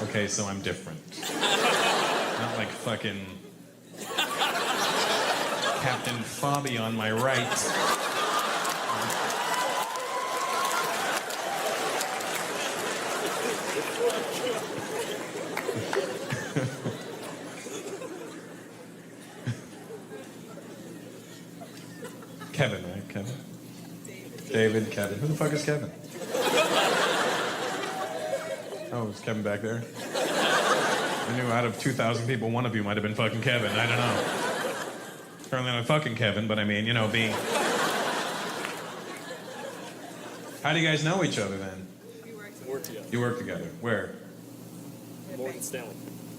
Okay, so I'm different. Not like fucking Captain Fobby on my right. Kevin, right? Kevin? David, Kevin. Who the fuck is Kevin? Oh, is Kevin back there? I knew out of 2,000 people, one of you might have been fucking Kevin. I don't know. Apparently not fucking Kevin, but I mean, you know, being... How do you guys know each other then? We work together. You work together. Where? Morgan Stanley.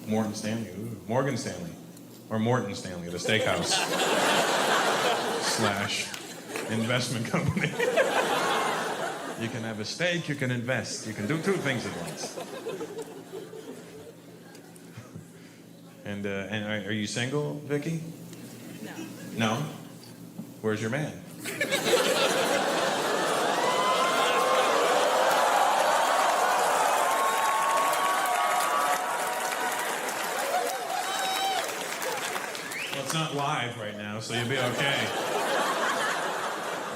Morton Stanley. Ooh. Morgan Stanley. Or Morton Stanley, the steakhouse. / investment company. You can have a steak, you can invest. You can do two things at once. And are you single, Vicky? No. No? Where's your man? Well, it's not live right now, so you'll be okay.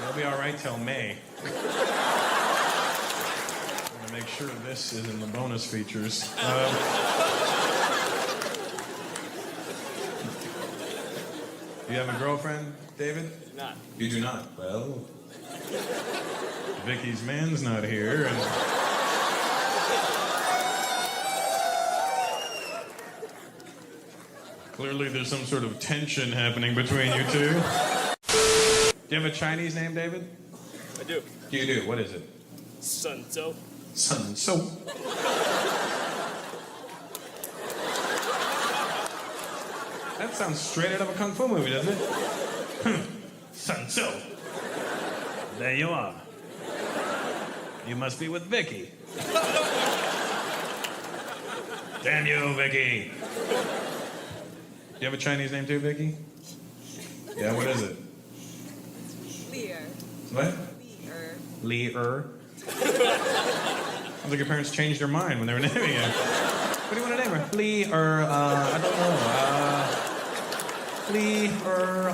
You'll be all right till May. I'm gonna make sure this is in the bonus features. Do you have a girlfriend, David? Not. You do not? Well, Vicky's man's not here, and... Clearly there's some sort of tension happening between you two. Do you have a Chinese name, David? I do. You do. What is it? Sun Tzu. Sun Tzu. That sounds straight out of a kung fu movie, doesn't it? Sun Tzu. There you are. You must be with Vicky. Damn you, Vicky. Do you have a Chinese name too, Vicky? Yeah, what is it? Lear. What? Lear. Lear. Sounds like your parents changed their mind when they were naming you. What do you want to name her? Lear, I don't know. Lear,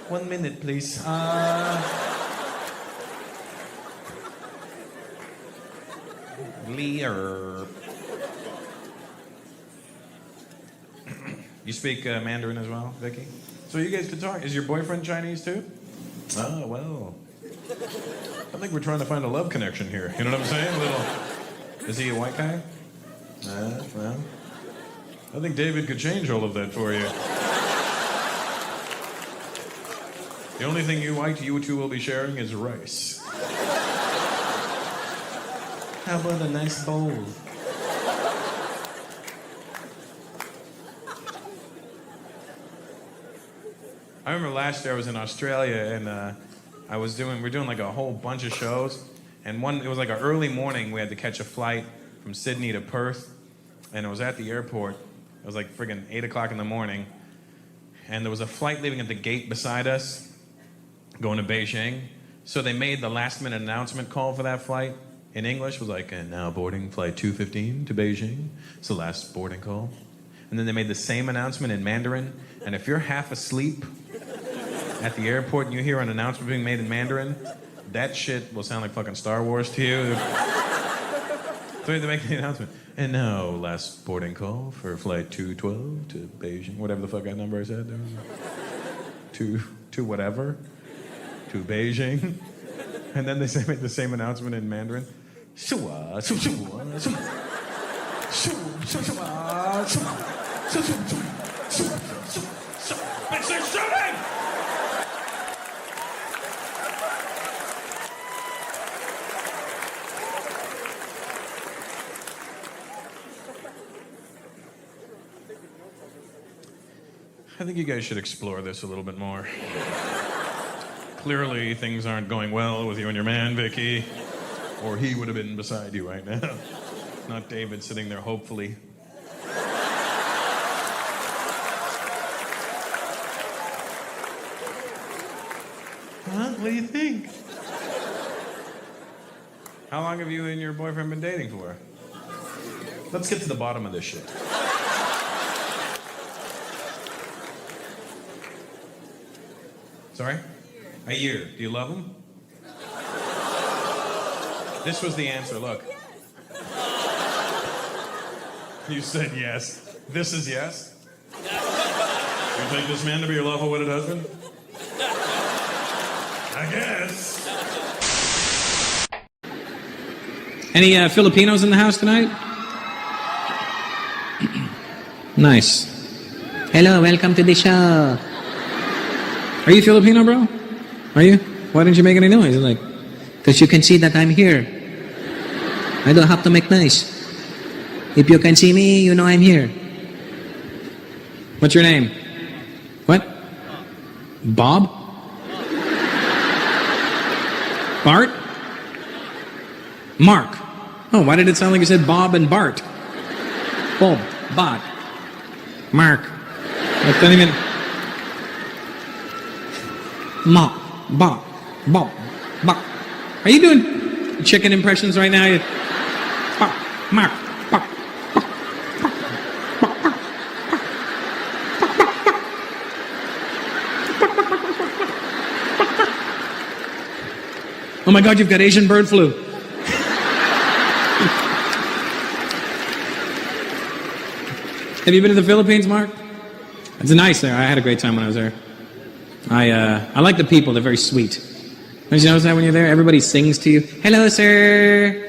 1 minute, please. Lear. You speak Mandarin as well, Vicky? So you guys could talk. Is your boyfriend Chinese too? Oh, well. I think we're trying to find a love connection here. You know what I'm saying? A little. Is he a white guy? Well. I think David could change all of that for you. The only thing you two will be sharing is rice. How about a nice bowl? I remember last year I was in Australia and we're doing like a whole bunch of shows, and it was like an early morning. We had to catch a flight from Sydney to Perth, and it was at the airport. It was like friggin' 8 o'clock in the morning, and there was a flight leaving at the gate beside us, going to Beijing. So they made the last minute announcement call for that flight in English. It was like, and now boarding flight 215 to Beijing. It's the last boarding call. And then they made the same announcement in Mandarin, and if you're half asleep at the airport and you hear an announcement being made in Mandarin, that shit will sound like fucking Star Wars to you. So they make the announcement. And now, last boarding call for flight 212 to Beijing. Whatever the fuck that number I said. To whatever. To Beijing. And then they make the same announcement in Mandarin. Shua, shua, shua, shua. Shua, shua, shua. Bitch, they're shooting! I think you guys should explore this a little bit more. Clearly, things aren't going well with you and your man, Vicky. Or he would have been beside you right now. Not David sitting there hopefully. Huh? What do you think? How long have you and your boyfriend been dating for? Let's get to the bottom of this shit. Sorry? A year. Do you love him? This was the answer, look. You said yes. This is yes? You take this man to be your lawful wedded husband? I guess. Any Filipinos in the house tonight? Nice. Hello, welcome to the show. Are you Filipino, bro? Are you? Why didn't you make any noise? Like, because you can see that I'm here. I don't have to make noise. If you can see me, you know I'm here. What's your name? What? Bob? Bart? Mark. Oh, why did it sound like you said Bob and Bart? Bob, Bart, Mark. That doesn't even... Ma, Bob, Bob, Bob. Are you doing chicken impressions right now? Bob, Mark, Bob. Oh my God, you've got Asian bird flu. Have you been to the Philippines, Mark? It's nice there. I had a great time when I was there. I like the people. They're very sweet. Don't you notice that when you're there? Everybody sings to you. Hello, sir.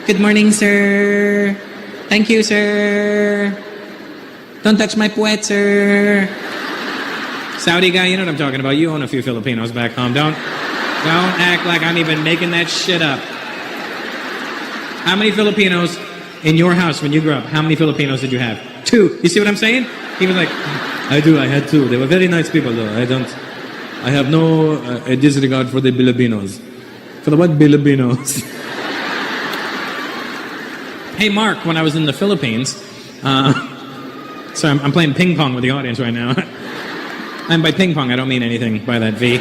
Good morning, sir. Thank you, sir. Don't touch my puwet, sir. Saudi guy, you know what I'm talking about. You own a few Filipinos back home. Don't act like I'm even making that shit up. How many Filipinos in your house when you grew up? How many Filipinos did you have? 2. You see what I'm saying? He was like, I had 2. They were very nice people though. I have no disregard for the Filipinos. For the what Filipinos? Hey Mark, when I was in the Philippines, sorry, I'm playing ping pong with the audience right now. And by ping pong, I don't mean anything by that V.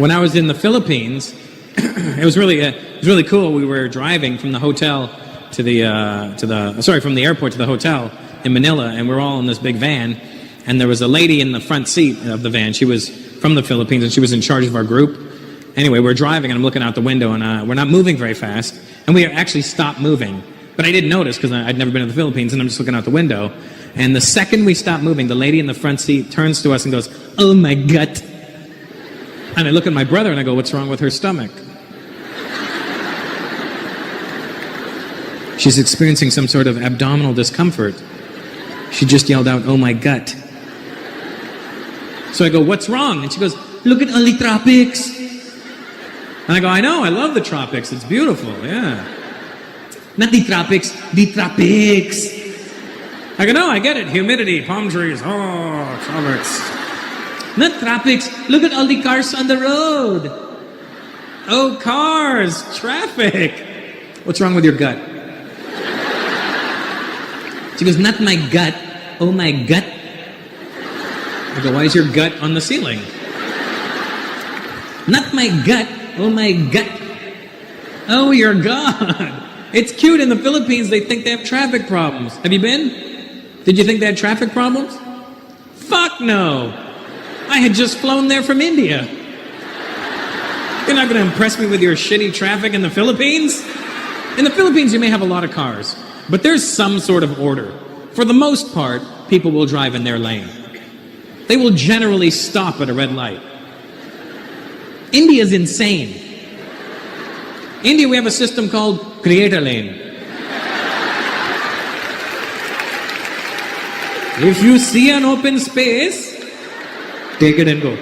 When I was in the Philippines, it was really cool. We were driving from the hotel from the airport to the hotel in Manila, and we're all in this big van, and there was a lady in the front seat of the van. She was from the Philippines, and she was in charge of our group. Anyway, we're driving, and I'm looking out the window, and we're not moving very fast, and we actually stopped moving. But I didn't notice because I'd never been to the Philippines, and I'm just looking out the window. And the second we stopped moving, the lady in the front seat turns to us and goes, "Oh my God." And I look at my brother and I go, "What's wrong with her stomach?" She's experiencing some sort of abdominal discomfort. She just yelled out, "Oh my gut." So I go, "What's wrong?" And she goes, "Look at all the tropics." And I go, "I know, I love the tropics. It's beautiful, yeah." "Not the tropics, the tropics." I go, "No, I get it. Humidity, palm trees, oh, tropics." "Not tropics. Look at all the cars on the road." "Oh, cars, traffic." "What's wrong with your gut?" She goes, "Not my gut. Oh my gut." I go, "Why is your gut on the ceiling?" "Not my gut. Oh my gut." "Oh, your God." It's cute. In the Philippines, they think they have traffic problems. Have you been? Did you think they had traffic problems? Fuck no. I had just flown there from India. You're not going to impress me with your shitty traffic in the Philippines? In the Philippines, you may have a lot of cars, but there's some sort of order. For the most part, people will drive in their lane. They will generally stop at a red light. India's insane. India, we have a system called create a lane. If you see an open space, take it and go.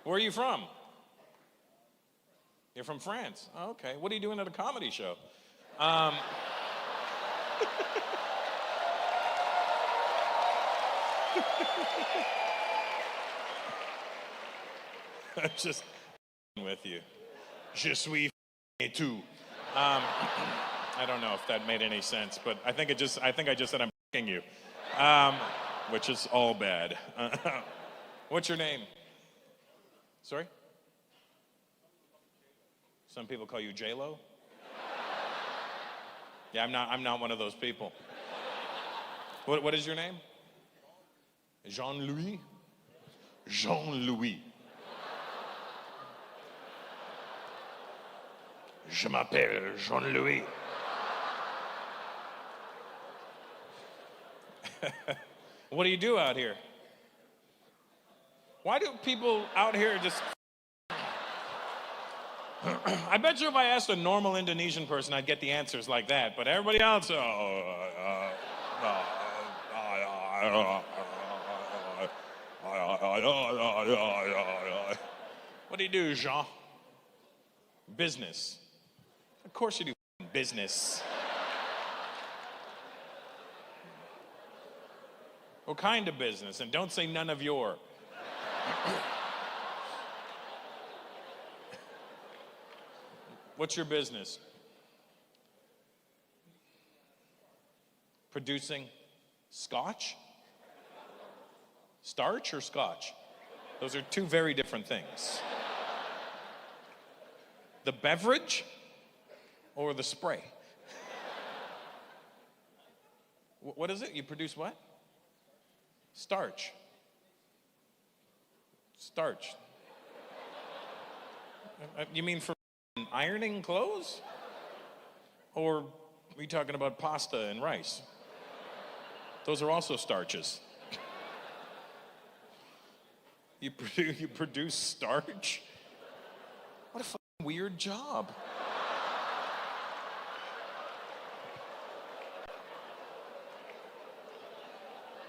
Where are you from? You're from France. Oh, okay. What are you doing at a comedy show? I'm just with you. Je suis tout. I don't know if that made any sense, but I think I just said I'm you. which is all bad. What's your name? Sorry? Some people call you J-Lo? Yeah, I'm not one of those people. What is your name? Jean-Louis? Jean-Louis. Je m'appelle Jean-Louis. What do you do out here? Why do people out here just... I bet you if I asked a normal Indonesian person, I'd get the answers like that. But everybody else... What do you do, Jean? Business. Of course you do business. What kind of business? And don't say none of your. What's your business? Producing scotch? Starch or scotch? Those are two very different things. The beverage or the spray? What is it? You produce what? Starch. Starch. You mean for ironing clothes? Or are we talking about pasta and rice? Those are also starches. You produce starch? What a fucking weird job.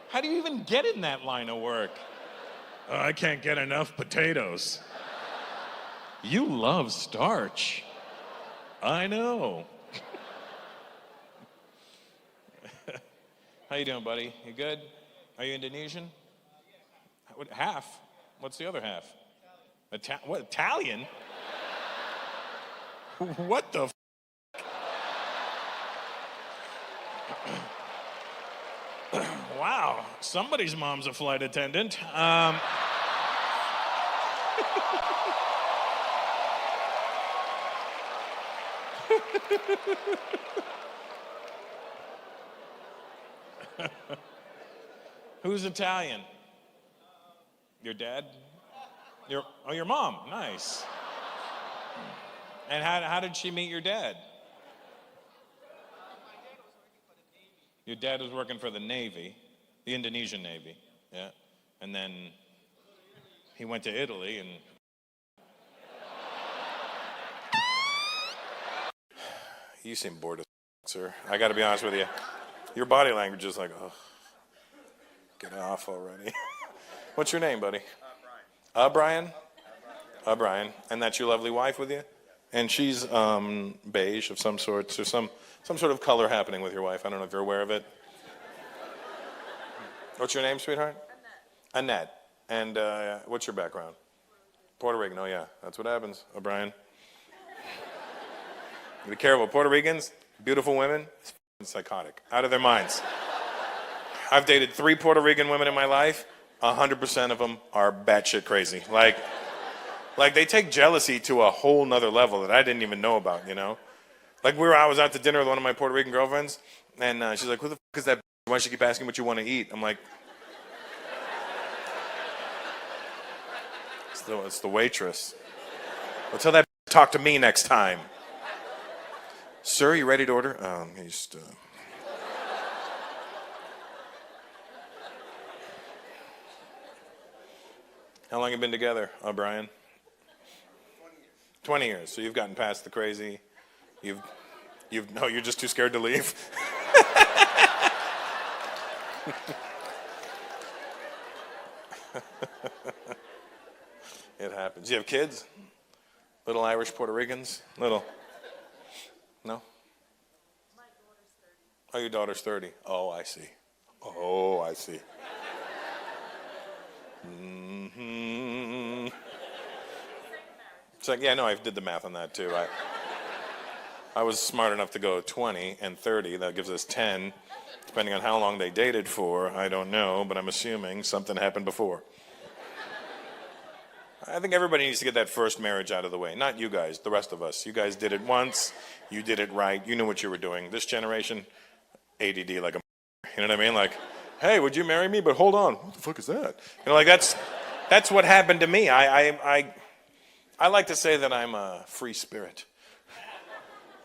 How do you even get in that line of work? Oh, I can't get enough potatoes. You love starch. I know. How you doing, buddy? You good? Are you Indonesian? What, half? What's the other half? What, Italian? What the Wow, somebody's mom's a flight attendant. Who's Italian? Your dad? Your mom. Nice. And how did she meet your dad? Your dad was working for the Navy, the Indonesian Navy, yeah. And then he went to Italy and... You seem bored as sir. I gotta be honest with you. Your body language is like, oh, get off already. What's your name, buddy? Brian? Brian. And that's your lovely wife with you? And she's beige of some sort. There's some sort of color happening with your wife. I don't know if you're aware of it. What's your name, sweetheart? Annette. And what's your background? Puerto Rican. Oh, yeah. That's what happens, O'Brien. Be careful. Puerto Ricans, beautiful women, psychotic, out of their minds. I've dated 3 Puerto Rican women in my life. 100% of them are batshit crazy. Like they take jealousy to a whole nother level that I didn't even know about, you know? Like I was out to dinner with one of my Puerto Rican girlfriends, and she's like, who the fuck is that? Why does she keep asking what you want to eat? I'm like, it's the waitress. Well, tell that to talk to me next time. Sir, you ready to order? How long have you been together, O'Brien? 20 years. So you've gotten past the crazy. No, you're just too scared to leave. It happens. Do you have kids? Little Irish Puerto Ricans? Little? No? My daughter's 30. Oh, your daughter's 30. Oh, I see. Oh, I see. Mm-hmm. It's like, yeah, no, I did the math on that too. I was smart enough to go 20 and 30. That gives us 10. Depending on how long they dated for, I don't know, but I'm assuming something happened before. I think everybody needs to get that first marriage out of the way. Not you guys, the rest of us. You guys did it once, you did it right, you knew what you were doing. This generation, ADD like a you know what I mean? Like, hey, would you marry me? But hold on, what the fuck is that? You know, like that's what happened to me. I like to say that I'm a free spirit.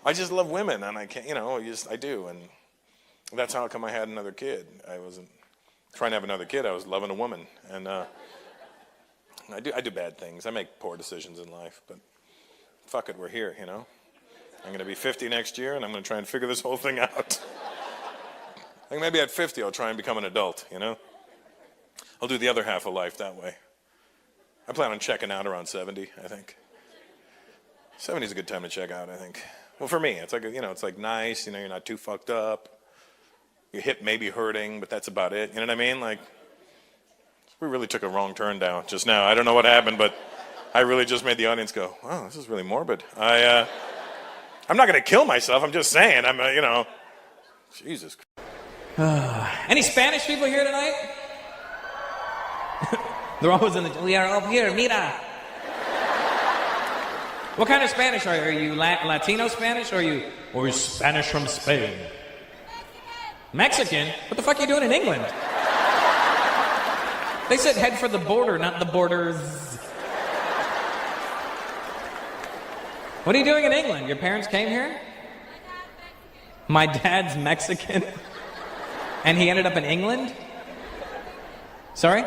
I just love women, and I can't, you know, I do, and that's how come I had another kid. I wasn't trying to have another kid. I was loving a woman, and I do bad things. I make poor decisions in life, but fuck it, we're here, you know. I'm going to be 50 next year, and I'm going to try and figure this whole thing out. I think maybe at 50 I'll try and become an adult, you know. I'll do the other half of life that way. I plan on checking out around 70, I think. 70 is a good time to check out, I think. Well, for me, it's like, you know, it's like nice, you know, you're not too fucked up. Your hip may be hurting, but that's about it. You know what I mean? Like, we really took a wrong turn down just now. I don't know what happened, but I really just made the audience go, wow, this is really morbid. I'm not going to kill myself. I'm just saying. You know, Jesus. Any Spanish people here tonight? They're always in the... We are up here, mira. What kind of Spanish are you? Are you Latino Spanish or are you Spanish from Spain? Mexican? What the fuck are you doing in England? They said head for the border, not the borders. What are you doing in England? Your parents came here? My dad's Mexican. And he ended up in England? Sorry?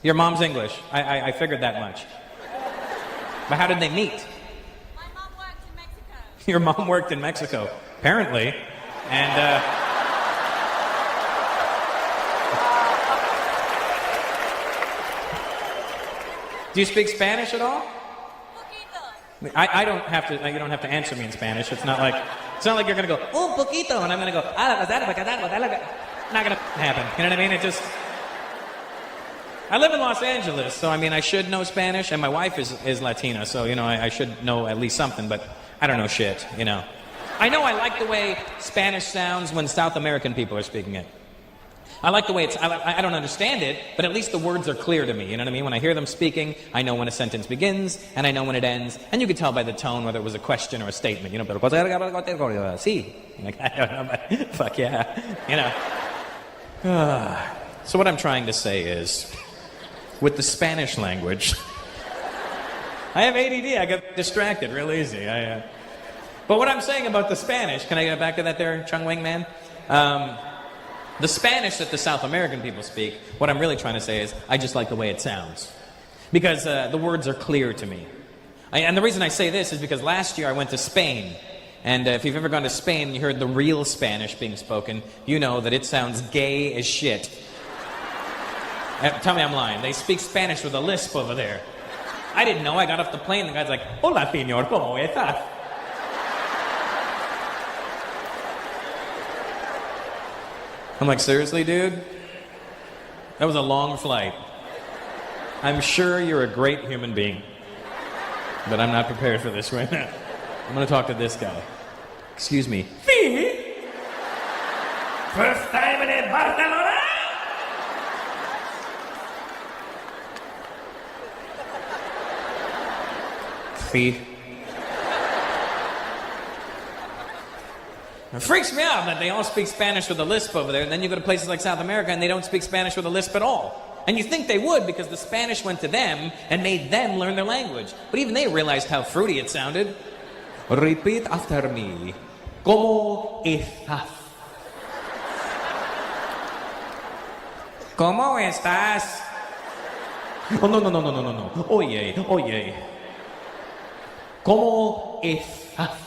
Your mom's English. I figured that much. But how did they meet? My mom worked in Mexico. Your mom worked in Mexico, apparently. And, do you speak Spanish at all? Poquito. I don't have to. You don't have to answer me in Spanish. It's not like you're gonna go un poquito, and I'm gonna go not gonna happen. You know what I mean? It just. I live in Los Angeles, so I mean I should know Spanish, and my wife is Latina, so you know I should know at least something. But I don't know shit. You know. I know I like the way Spanish sounds when South American people are speaking it. I like the way it's, I don't understand it, but at least the words are clear to me, you know what I mean? When I hear them speaking, I know when a sentence begins, and I know when it ends, and you can tell by the tone whether it was a question or a statement, you know, pero sí, like, I don't know, but fuck yeah, you know. So what I'm trying to say is, with the Spanish language, I have ADD, I get distracted real easy, but what I'm saying about the Spanish, can I get back to that there, Chung Wing man? The Spanish that the South American people speak, what I'm really trying to say is, I just like the way it sounds. Because the words are clear to me. And the reason I say this is because last year I went to Spain. And if you've ever gone to Spain and you heard the real Spanish being spoken, you know that it sounds gay as shit. Tell me I'm lying. They speak Spanish with a lisp over there. I didn't know. I got off the plane and the guy's like, hola, señor, ¿cómo estás? I'm like, seriously, dude? That was a long flight. I'm sure you're a great human being, but I'm not prepared for this right now. I'm going to talk to this guy. Excuse me. Fee? First time in Barcelona? Fee. It freaks me out that they all speak Spanish with a lisp over there, and then you go to places like South America and they don't speak Spanish with a lisp at all. And you think they would because the Spanish went to them and made them learn their language. But even they realized how fruity it sounded. Repeat after me. ¿Cómo estás? ¿Cómo estás? Oh, no. Oye. ¿Cómo estás?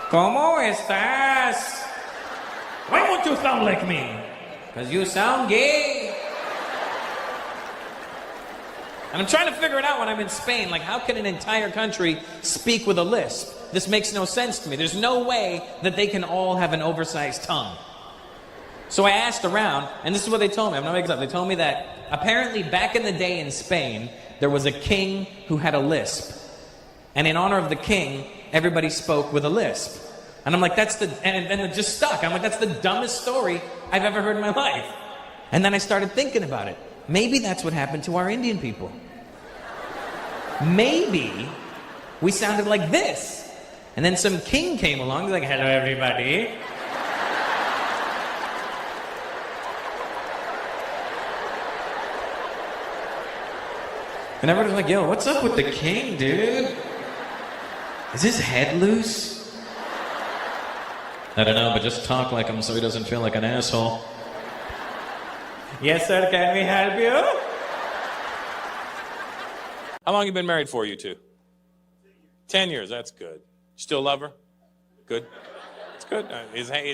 ¿Cómo estás? Why won't you sound like me? Because you sound gay. And I'm trying to figure it out when I'm in Spain. Like, how can an entire country speak with a lisp? This makes no sense to me. There's no way that they can all have an oversized tongue. So I asked around, and this is what they told me. I'm not making this up. They told me that apparently back in the day in Spain, there was a king who had a lisp. And in honor of the king, everybody spoke with a lisp. And I'm like, and it just stuck. I'm like, that's the dumbest story I've ever heard in my life. And then I started thinking about it. Maybe that's what happened to our Indian people. Maybe we sounded like this. And then some king came along, he's like, hello everybody. And everybody's like, yo, what's up with the king, dude? Is his head loose? I don't know, but just talk like him so he doesn't feel like an asshole. Yes, sir, can we help you? How long you been married for, you two? 10 years, that's good. Still love her? Good. It's good.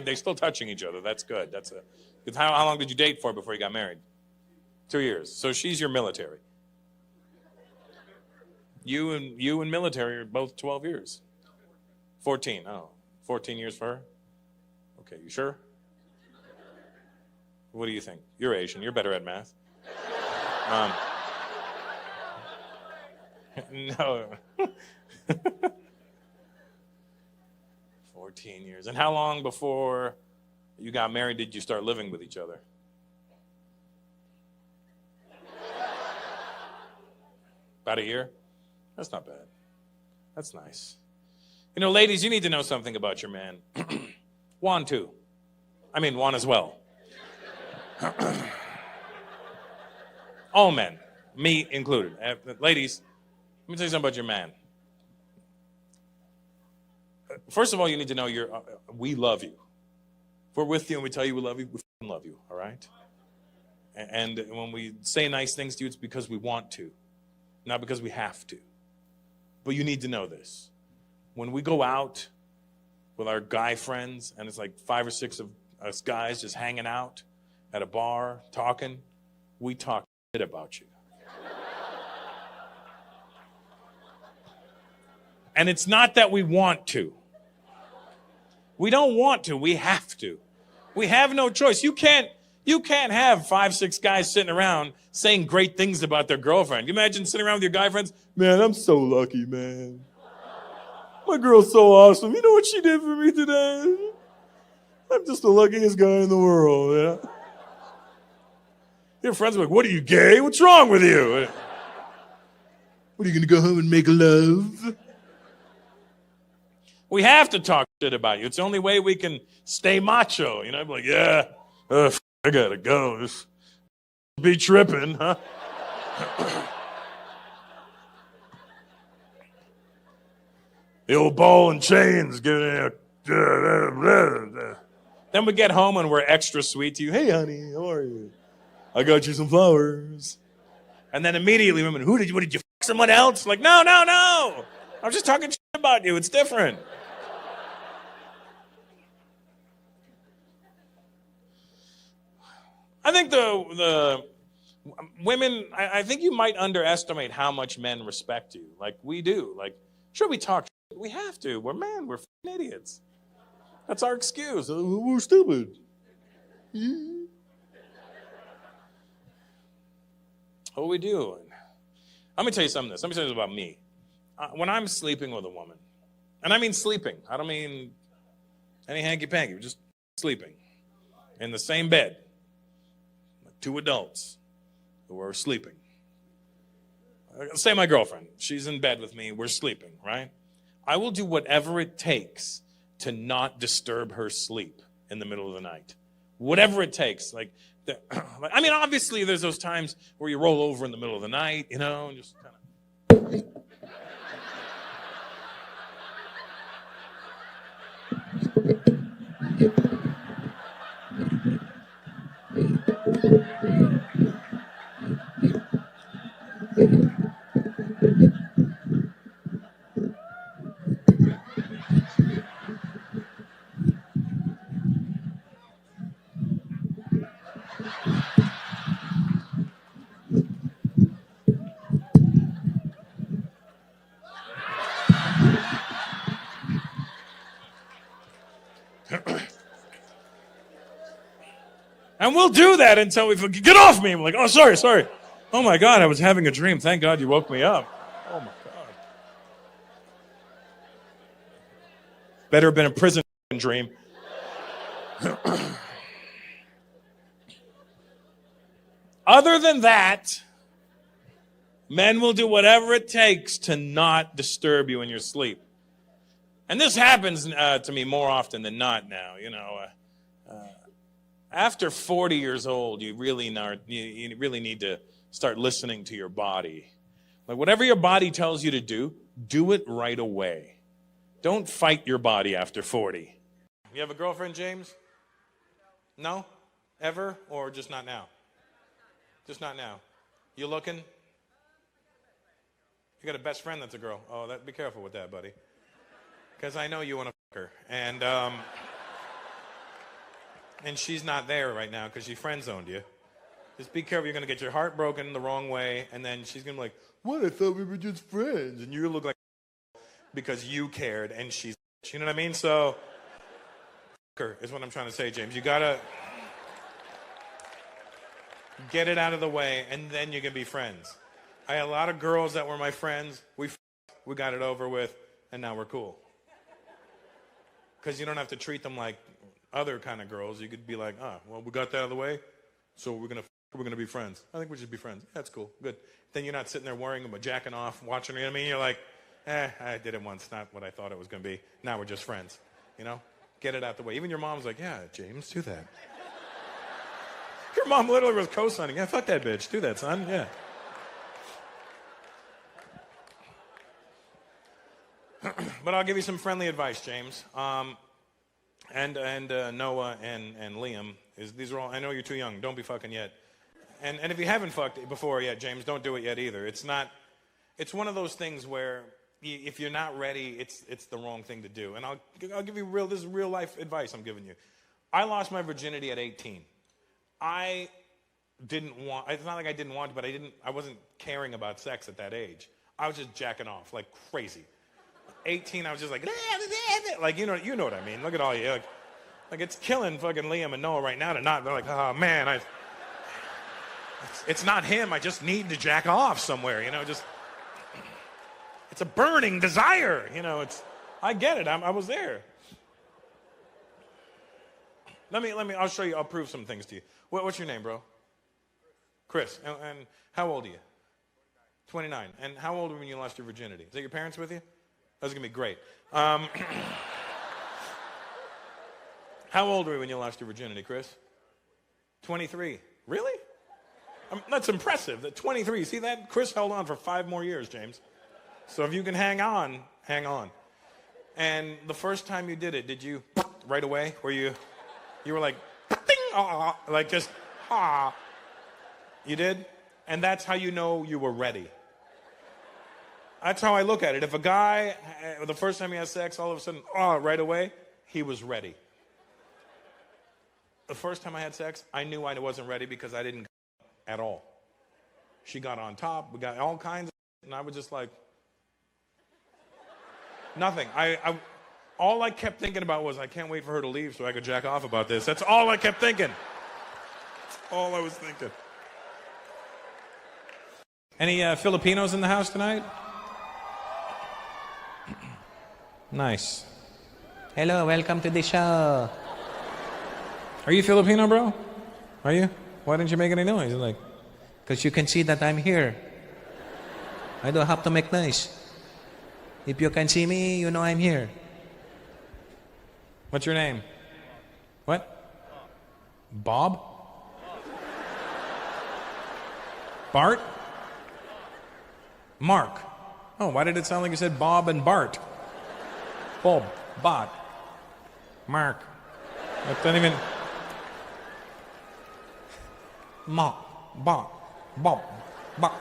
They're still touching each other. That's good. How long did you date for before you got married? 2 years. So she's your military. You and military are both 12 years. 14. Oh, 14 years for her? Okay, you sure? What do you think? You're Asian. You're better at math. No. 14 years. And how long before you got married did you start living with each other? About a year? That's not bad. That's nice. You know, ladies, you need to know something about your man. Juan, too. I mean, Juan as well. All men, me included. Ladies, let me tell you something about your man. First of all, you need to know we love you. If we're with you and we tell you we love you, we love you, all right? And when we say nice things to you, it's because we want to, not because we have to. But you need to know this. When we go out with our guy friends, and it's like 5 or 6 of us guys just hanging out at a bar, talking, we talk shit about you. And it's not that we want to. We don't want to, we have to. We have no choice. You can't have 5, 6 guys sitting around saying great things about their girlfriend. You imagine sitting around with your guy friends? Man, I'm so lucky, man. My girl's so awesome. You know what she did for me today? I'm just the luckiest guy in the world. Yeah? Your friends are like, what are you, gay? What's wrong with you? What, are you going to go home and make love? We have to talk shit about you. It's the only way we can stay macho. You know, be like, yeah, I gotta go. Just be tripping, huh? The old ball and chains. Then we get home and we're extra sweet to you. Hey, honey, how are you? I got you some flowers. And then immediately women, what did you fuck someone else? Like, no. I'm just talking shit about you. It's different. I think the women, I think you might underestimate how much men respect you. Like, we do. Like, sure, we talk. We have to. We're men. We're f***ing idiots. That's our excuse. We're stupid. What we do? Let me tell you something. Let me tell you about me. When I'm sleeping with a woman, and I mean sleeping. I don't mean any hanky-panky. We're just sleeping in the same bed. 2 adults who are sleeping. Say my girlfriend. She's in bed with me. We're sleeping, right? I will do whatever it takes to not disturb her sleep in the middle of the night. Whatever it takes. I mean, obviously, there's those times where you roll over in the middle of the night, you know, and just kind of... And we'll do that until we forget. Get off me! I'm like, oh, sorry. Oh my God, I was having a dream. Thank God you woke me up. Oh my God. Better have been a prison dream. Other than that, men will do whatever it takes to not disturb you in your sleep. And this happens to me more often than not now. After 40 years old, you really need to start listening to your body. Like whatever your body tells you to do it right away. Don't fight your body after 40. You have a girlfriend, James? No? Ever? Or just not now? Just not now. You looking? You got a best friend that's a girl. Oh, be careful with that, buddy. Because I know you want to fuck her. And she's not there right now because she friend-zoned you. Just be careful. You're going to get your heart broken the wrong way, and then she's going to be like, what? I thought we were just friends. And you look like because you cared, and she's, you know what I mean? So, her is what I'm trying to say, James. You got to get it out of the way, and then you can be friends. I had a lot of girls that were my friends. We got it over with, and now we're cool. Because you don't have to treat them like other kind of girls. You could be like, well, we got that out of the way, so we're gonna be friends. I think we should be friends. That's cool, good. Then you're not sitting there worrying about jacking off, watching her. You know what I mean? You're like, I did it once, not what I thought it was gonna be. Now we're just friends. Get it out the way. Even your mom's like, yeah, James, do that. Your mom literally was co-signing. Yeah, fuck that bitch. Do that, son. Yeah. But I'll give you some friendly advice, James. And Noah and Liam. These are all. I know you're too young. Don't be fucking yet. And if you haven't fucked before yet, James, don't do it yet either. It's one of those things where if you're not ready, it's the wrong thing to do. And I'll give you this is real life advice I'm giving you. I lost my virginity at 18. I didn't want. It's not like I didn't want, but I wasn't caring about sex at that age. I was just jacking off like crazy. 18, I was just like you know what I mean. Look at all you like it's killing fucking Liam and Noah right now to not. They're like, oh man, it's not him. I just need to jack off somewhere. Just it's a burning desire. I get it. I was there. Let me. I'll show you. I'll prove some things to you. What's your name, bro? Chris. And how old are you? 29. And how old were you when you lost your virginity? Is that your parents with you? That's going to be great. How old were you when you lost your virginity, Chris? 23. Really? That's impressive. That 23. See that? Chris held on for 5 more years, James. So if you can hang on, hang on. And the first time you did it, did you right away? Were you were like, ding, like just, You did? And that's how you know you were ready. That's how I look at it. If a guy, the first time he has sex, all of a sudden, right away, he was ready. The first time I had sex, I knew I wasn't ready because I didn't at all. She got on top. We got all kinds of, and I was just like, nothing. All I kept thinking about was I can't wait for her to leave so I could jack off about this. That's all I kept thinking. That's all I was thinking. Any Filipinos in the house tonight? Nice. Hello, welcome to the show. Are you Filipino, bro? Are you? Why didn't you make any noise? Like, because you can see that I'm here. I don't have to make noise. If you can see me, you know I'm here. What's your name? What? Bob? Bart? Mark. Oh, why did it sound like you said Bob and Bart? Bob, Bart, Mark. That doesn't even. Mark, Bart, Bob, Bart.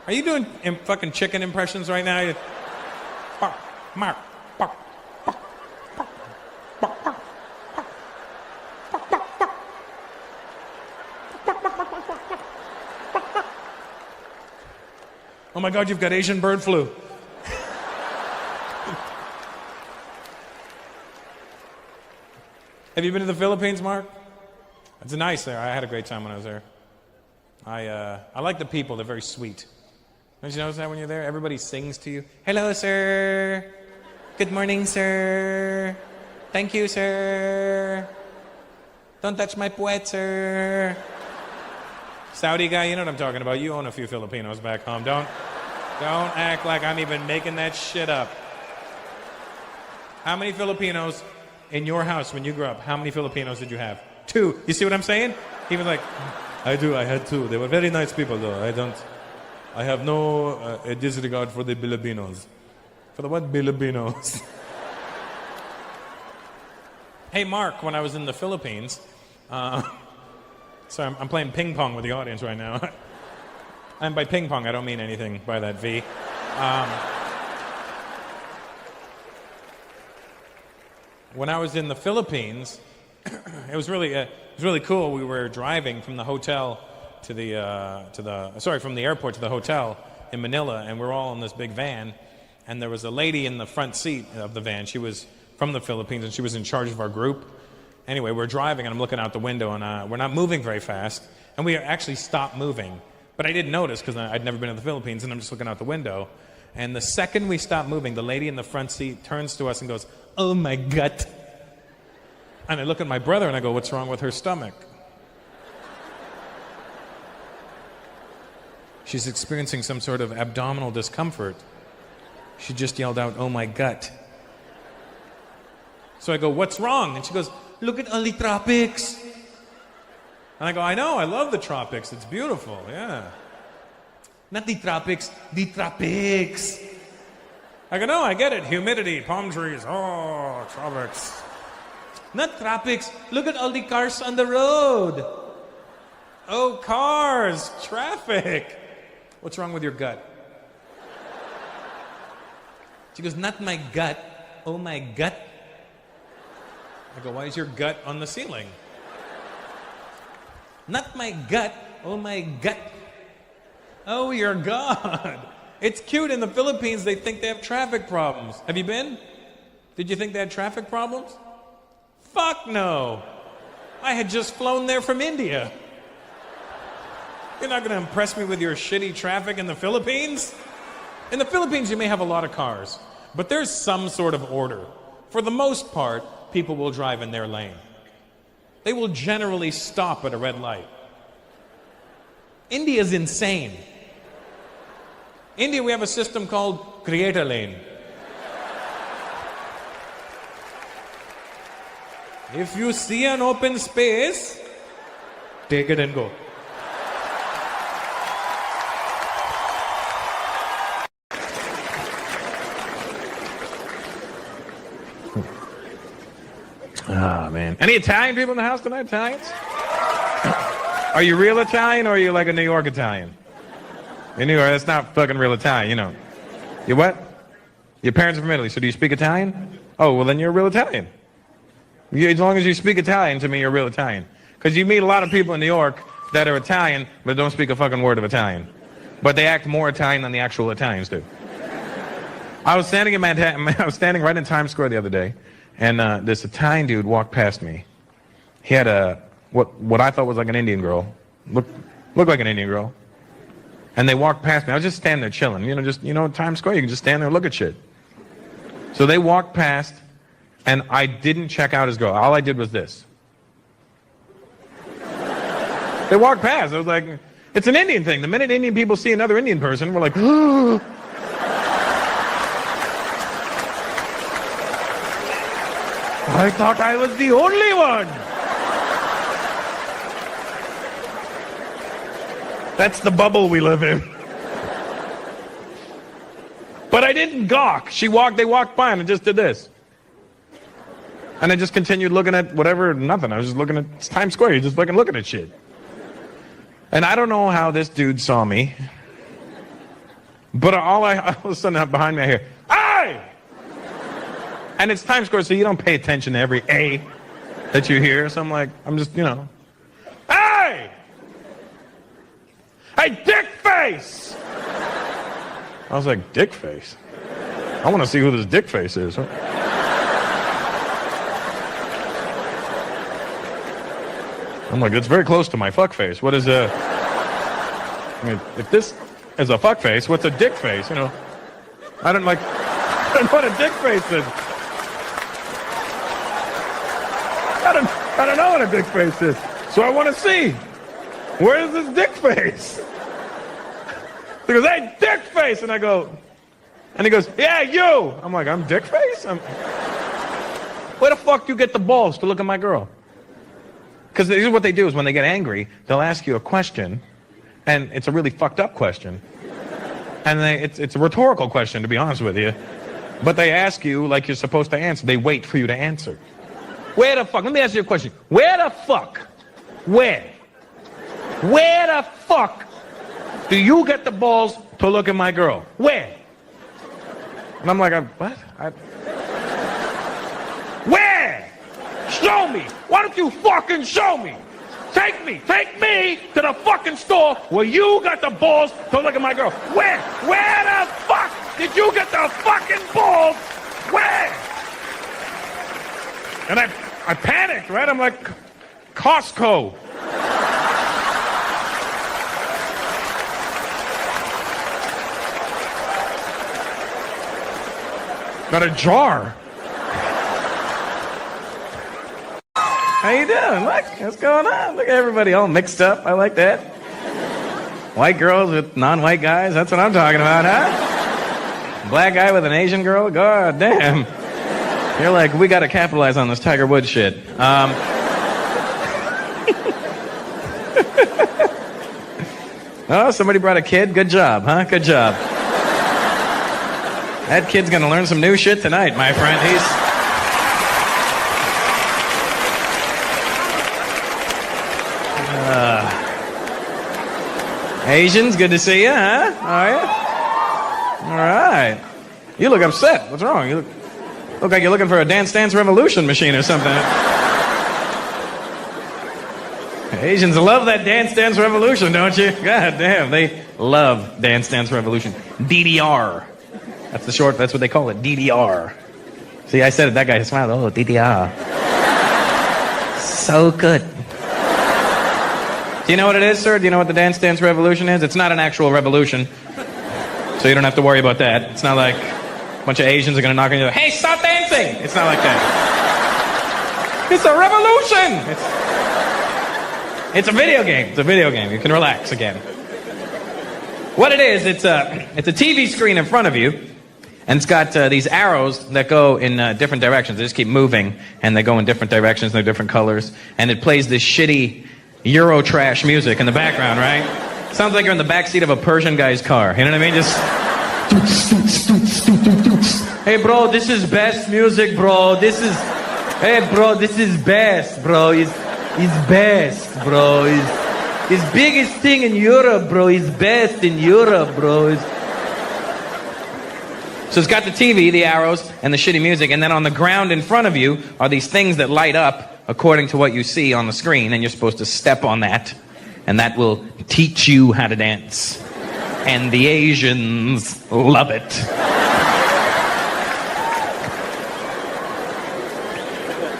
Are you doing fucking chicken impressions right now? Bart, Mark, Bart, Bart, Bart, Bart, Bart. Oh my God, you've got Asian bird flu. Have you been to the Philippines, Mark? It's nice there. I had a great time when I was there. I like the people. They're very sweet. Don't you notice that when you're there? Everybody sings to you. Hello, sir. Good morning, sir. Thank you, sir. Don't touch my puwet, sir. Saudi guy, you know what I'm talking about. You own a few Filipinos back home. Don't act like I'm even making that shit up. How many Filipinos in your house when you grew up? How many Filipinos did you have? 2. You see what I'm saying? He was like, I do. I had 2. They were very nice people, though. I have no disregard for the Filipinos. For the what? Filipinos. Hey, Mark, when I was in the Philippines, so I'm playing ping pong with the audience right now. And by ping pong, I don't mean anything by that V. When I was in the Philippines, it was really cool. We were driving from the hotel from the airport to the hotel in Manila, and we're all in this big van. And there was a lady in the front seat of the van. She was from the Philippines, and she was in charge of our group. Anyway, we're driving, and I'm looking out the window, and we're not moving very fast. And we actually stopped moving. But I didn't notice because I'd never been to the Philippines, and I'm just looking out the window. And the second we stopped moving, the lady in the front seat turns to us and goes, "Oh, my gut." And I look at my brother, and I go, "What's wrong with her stomach?" She's experiencing some sort of abdominal discomfort. She just yelled out, "Oh, my gut." So I go, "What's wrong?" And she goes, "Look at all the tropics." And I go, "I know, I love the tropics. It's beautiful, yeah." "Not the tropics, the tropics." I go, "No, I get it. Humidity, palm trees, oh, tropics." "Not tropics. Look at all the cars on the road." "Oh, cars, traffic." "What's wrong with your gut?" She goes, "Not my gut. Oh, my gut." I go, "Why is your gut on the ceiling?" "Not my gut. Oh, my gut." "Oh, your God." It's cute. In the Philippines, they think they have traffic problems. Have you been? Did you think they had traffic problems? Fuck no. I had just flown there from India. You're not going to impress me with your shitty traffic in the Philippines? In the Philippines, you may have a lot of cars, but there's some sort of order. For the most part, people will drive in their lane. They will generally stop at a red light. India's insane. India, we have a system called create a lane. If you see an open space, take it and go. Ah, man. Any Italian people in the house tonight? Italians? Are you real Italian or are you like a New York Italian? In New York, that's not fucking real Italian, you know. You what? Your parents are from Italy, so do you speak Italian? Oh, well then you're a real Italian. As long as you speak Italian, to me, you're a real Italian. Because you meet a lot of people in New York that are Italian, but don't speak a fucking word of Italian. But they act more Italian than the actual Italians do. I was standing in Manhattan, I was standing right in Times Square the other day, and this Italian dude walked past me. He had what I thought was like an Indian girl. Looked like an Indian girl. And they walked past me. I was just standing there chilling. Times Square, you can just stand there and look at shit. So they walked past, and I didn't check out his girl. All I did was this. They walked past. I was like, it's an Indian thing. The minute Indian people see another Indian person, we're like, oh. I thought I was the only one. That's the bubble we live in. But I didn't gawk. They walked by and I just did this. And I just continued looking at whatever, nothing. I was just looking at Times Square. You're just fucking looking at shit. And I don't know how this dude saw me. But all of a sudden behind me I hear, "Hey!" And it's Times Square, so you don't pay attention to every A that you hear. So I'm just, "Hey! Hey, dick face!" I was like, dick face? I want to see who this dick face is. Huh? I'm like, it's very close to my fuck face. What is I mean, if this is a fuck face, what's a dick face? I don't like. I know what a dick face is. I don't know what a dick face is. So I want to see. Where's this dick face? He goes, hey, dick face. And I go, and he goes, yeah, you. I'm like, I'm dick face? Where the fuck do you get the balls to look at my girl? Because this is what they do is when they get angry, they'll ask you a question, and it's a really fucked up question. And it's a rhetorical question, to be honest with you. But they ask you like you're supposed to answer. They wait for you to answer. Where the fuck, let me ask you a question. Where the fuck, where the fuck do you get the balls to look at my girl? Where? And I'm like, what? Where? Show me. Why don't you fucking show me? Take me to the fucking store where you got the balls to look at my girl. Where the fuck did you get the fucking balls? Where? And I panicked, right? I'm like, Costco. Got a jar. How you doing? Look, what's going on? Look at everybody all mixed up. I like that. White girls with non-white guys. That's what I'm talking about, huh? Black guy with an Asian girl. God damn. You're like, we got to capitalize on this Tiger Woods shit. Oh, somebody brought a kid. Good job, huh? Good job. That kid's gonna learn some new shit tonight, my friend. Asians, good to see you, huh? Are you? All right. You look upset. What's wrong? You look like you're looking for a Dance Dance Revolution machine or something. Asians love that Dance Dance Revolution, don't you? God damn, they love Dance Dance Revolution. DDR. That's what they call it, DDR. See, I said it, that guy smiled. Oh, DDR. So good. Do you know what it is, sir? Do you know what the Dance Dance Revolution is? It's not an actual revolution. So you don't have to worry about that. It's not like a bunch of Asians are going to knock on your door. Hey, stop dancing! It's not like that. It's a revolution! It's a video game. It's a video game. You can relax again. What it is, it's a TV screen in front of you. And it's got these arrows that go in different directions. They just keep moving, and they go in different directions, and they're different colors. And it plays this shitty Euro trash music in the background, right? Sounds like you're in the backseat of a Persian guy's car. You know what I mean? Just... Hey, bro, this is best music, bro. Hey, bro, this is best, bro. He's best, bro. He's biggest thing in Europe, bro. He's best in Europe, bro. So it's got the TV, the arrows, and the shitty music, and then on the ground in front of you are these things that light up according to what you see on the screen, and you're supposed to step on that, and that will teach you how to dance. And the Asians love it.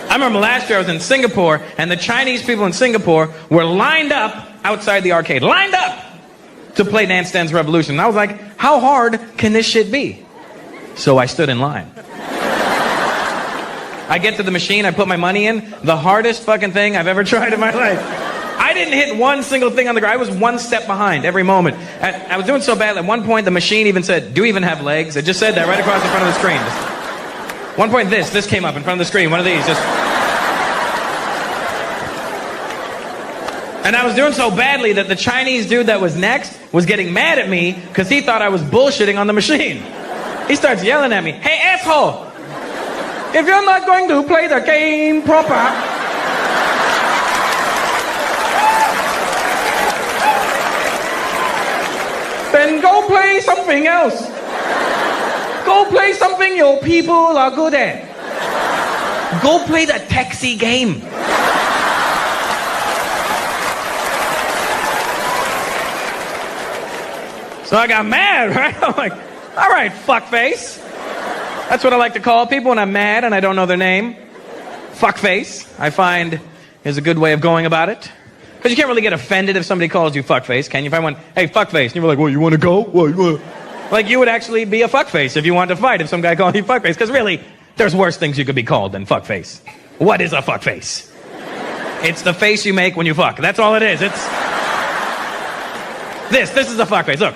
I remember last year I was in Singapore, and the Chinese people in Singapore were lined up outside the arcade. Lined up to play Dance Dance Revolution. And I was like, how hard can this shit be? So I stood in line. I get to the machine, I put my money in. The hardest fucking thing I've ever tried in my life. I didn't hit one single thing on the ground. I was one step behind every moment. I was doing so bad, at one point the machine even said, do you even have legs? It just said that right across the front of the screen. One point this came up in front of the screen, one of these, just... And I was doing so badly that the Chinese dude that was next was getting mad at me because he thought I was bullshitting on the machine. He starts yelling at me, hey, asshole! If you're not going to play the game proper, then go play something else. Go play something your people are good at. Go play the taxi game. So I got mad, right? I'm like, all right, fuckface. That's what I like to call people when I'm mad and I don't know their name. Fuckface, I find, is a good way of going about it. Because you can't really get offended if somebody calls you fuckface, can you? If I went, hey, fuckface, and you were like, well, you want to go? Well, you want Like, you would actually be a fuckface if you wanted to fight if some guy called you fuckface. Because really, there's worse things you could be called than fuckface. What is a fuckface? It's the face you make when you fuck. That's all it is. It's... This is a fuckface. Look.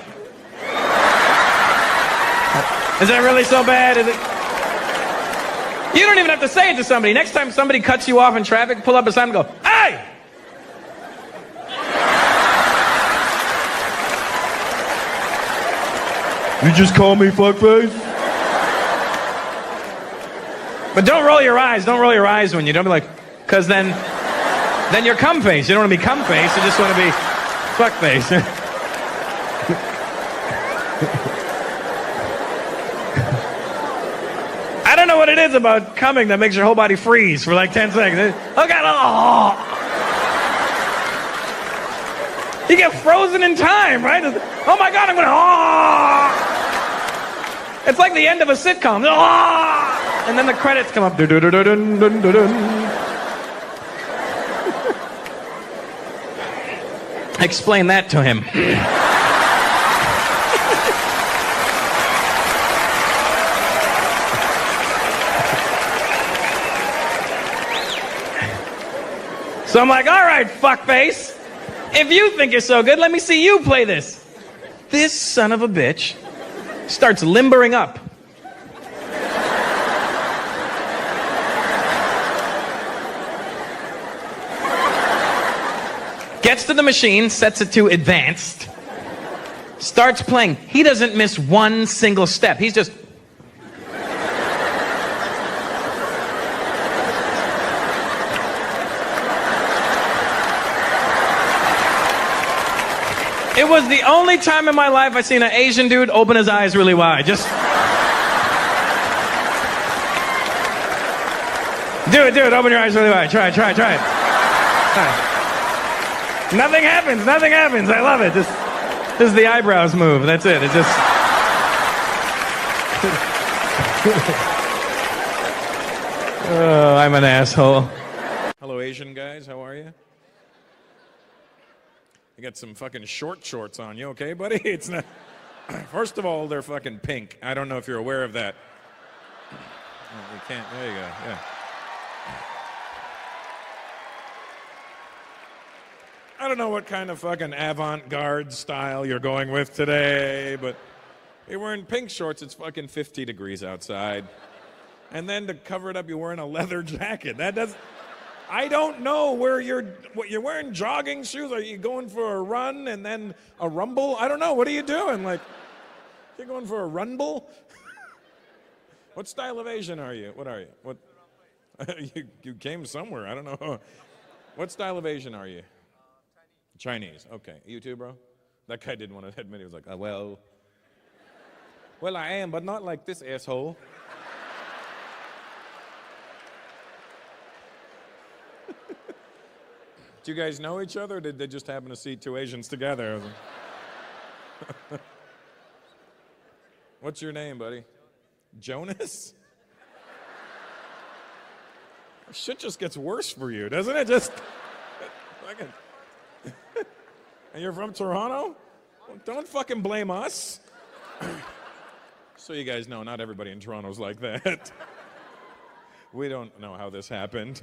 Is that really so bad? Is it... You don't even have to say it to somebody. Next time somebody cuts you off in traffic, pull up a sign and go, "Hey!" You just call me fuckface? But don't roll your eyes. Don't roll your eyes when you don't be like, because then you're cum face. You don't want to be cum face. You just want to be fuck face. I don't know what it is about coming that makes your whole body freeze for like 10 seconds. Oh God! Oh. You get frozen in time, right? Oh my God! I'm gonna. Oh. It's like the end of a sitcom. Oh. And then the credits come up. Explain that to him. So I'm like, all right, fuckface. If you think you're so good, let me see you play this. This son of a bitch starts limbering up. Gets to the machine, sets it to advanced, starts playing. He doesn't miss one single step. He's just... It was the only time in my life I seen an Asian dude open his eyes really wide. Just... Do it, open your eyes really wide. Try it. Try. Nothing happens. I love it. This is the eyebrows move. That's it. It just... Oh, I'm an asshole. Hello, Asian guys. How are you? You got some fucking shorts on you, okay, buddy? It's not... First of all, they're fucking pink. I don't know if you're aware of that. You can't... There you go, yeah. I don't know what kind of fucking avant-garde style you're going with today, but you're wearing pink shorts. It's fucking 50 degrees outside. And then to cover it up, you're wearing a leather jacket. That does... I don't know where what you're wearing jogging shoes. Are you going for a run and then a rumble? I don't know. What are you doing? Like, you're going for a rumble? What style of Asian are you? What are you? What? You came somewhere. I don't know. What style of Asian are you? Chinese. Okay. You too, bro? That guy didn't want to admit. He was like, well, I am, but not like this asshole. Do you guys know each other, or did they just happen to see two Asians together? What's your name, buddy? Jonas? Shit just gets worse for you, doesn't it? Just... And you're from Toronto? Well, don't fucking blame us. So you guys know, not everybody in Toronto's like that. We don't know how this happened.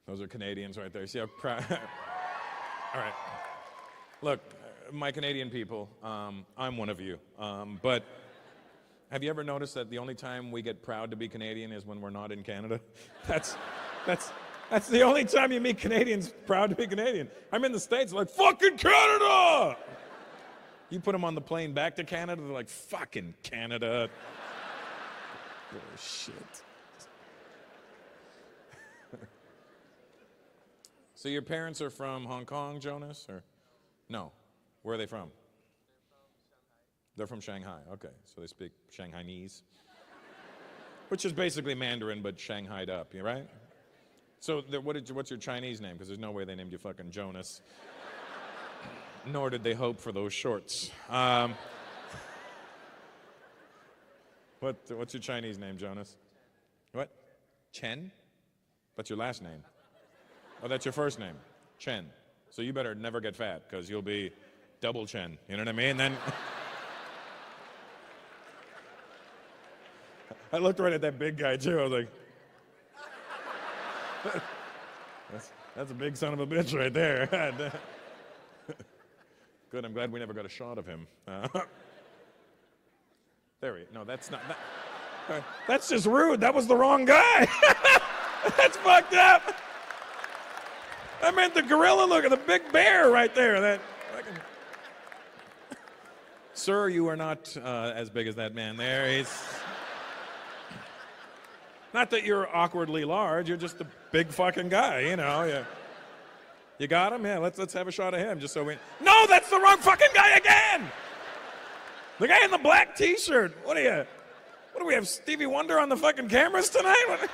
Those are Canadians right there. See how proud... All right. Look, my Canadian people, I'm one of you. But have you ever noticed that the only time we get proud to be Canadian is when we're not in Canada? That's the only time you meet Canadians proud to be Canadian. I'm in the States, like, fucking Canada! You put them on the plane back to Canada, they're like, fucking Canada. Oh, shit. So your parents are from Hong Kong, Jonas, or no? Where are they from? They're from Shanghai. Okay, so they speak Shanghainese, which is basically Mandarin but Shanghaied up. You right? So what's your Chinese name? Because there's no way they named you fucking Jonas. Nor did they hope for those shorts. What's your Chinese name, Jonas? What? Chen? That's your last name. Oh, that's your first name, Chen. So you better never get fat, because you'll be double chin. You know what I mean? Then I looked right at that big guy too. I was like, that's a big son of a bitch right there. Good, I'm glad we never got a shot of him. No, that's not, that's just rude. That was the wrong guy. That's fucked up. I meant the gorilla look at the big bear right there. Sir, you are not as big as that man there. He's not that you're awkwardly large. You're just a big fucking guy, you know. Yeah. You got him? Yeah. Let's have a shot of him, just so we. No, that's the wrong fucking guy again. The guy in the black T-shirt. What do we have? Stevie Wonder on the fucking cameras tonight?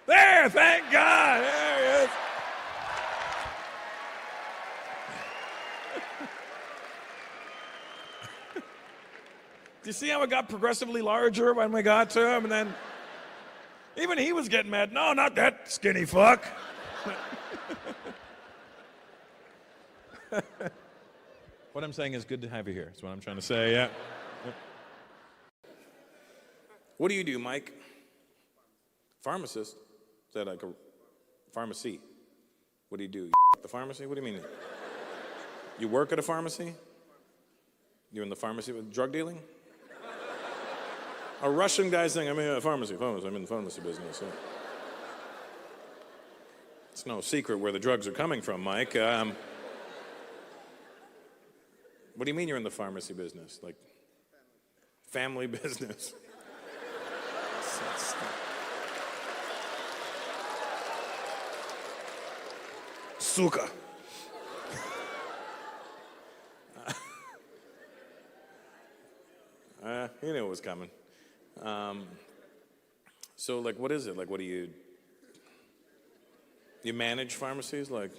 There, thank God. There he is. Do you see how it got progressively larger when we got to him? And then even he was getting mad. No, not that skinny fuck. What I'm saying is good to have you here. That's what I'm trying to say, yeah. What do you do, Mike? Pharmacist? Is that like a pharmacy? What do you do? You the pharmacy? What do you mean? You work at a pharmacy? You're in the pharmacy with drug dealing? A Russian guy saying, I'm in a pharmacy. I'm in the pharmacy business. Yeah. It's no secret where the drugs are coming from, Mike. What do you mean you're in the pharmacy business? Like, family business? Suka. You knew it was coming. So, like, what is it? Like, what do you manage pharmacies? Like,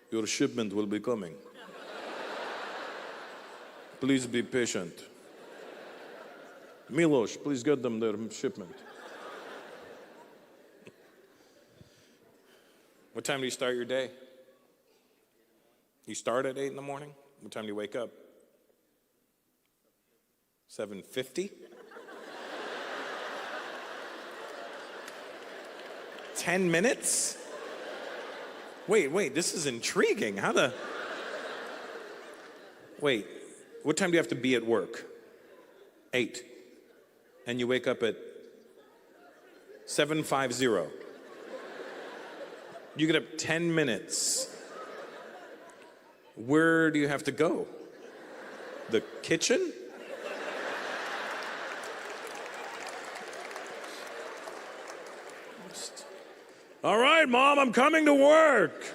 your shipment will be coming. Please be patient. Milos, please get them their shipment. What time do you start your day? You start at 8 in the morning? What time do you wake up? 7:50? 10 minutes? Wait, this is intriguing. Wait, what time do you have to be at work? 8. And you wake up at 7:50. You get up 10 minutes. Where do you have to go? The kitchen? All right, Mom, I'm coming to work.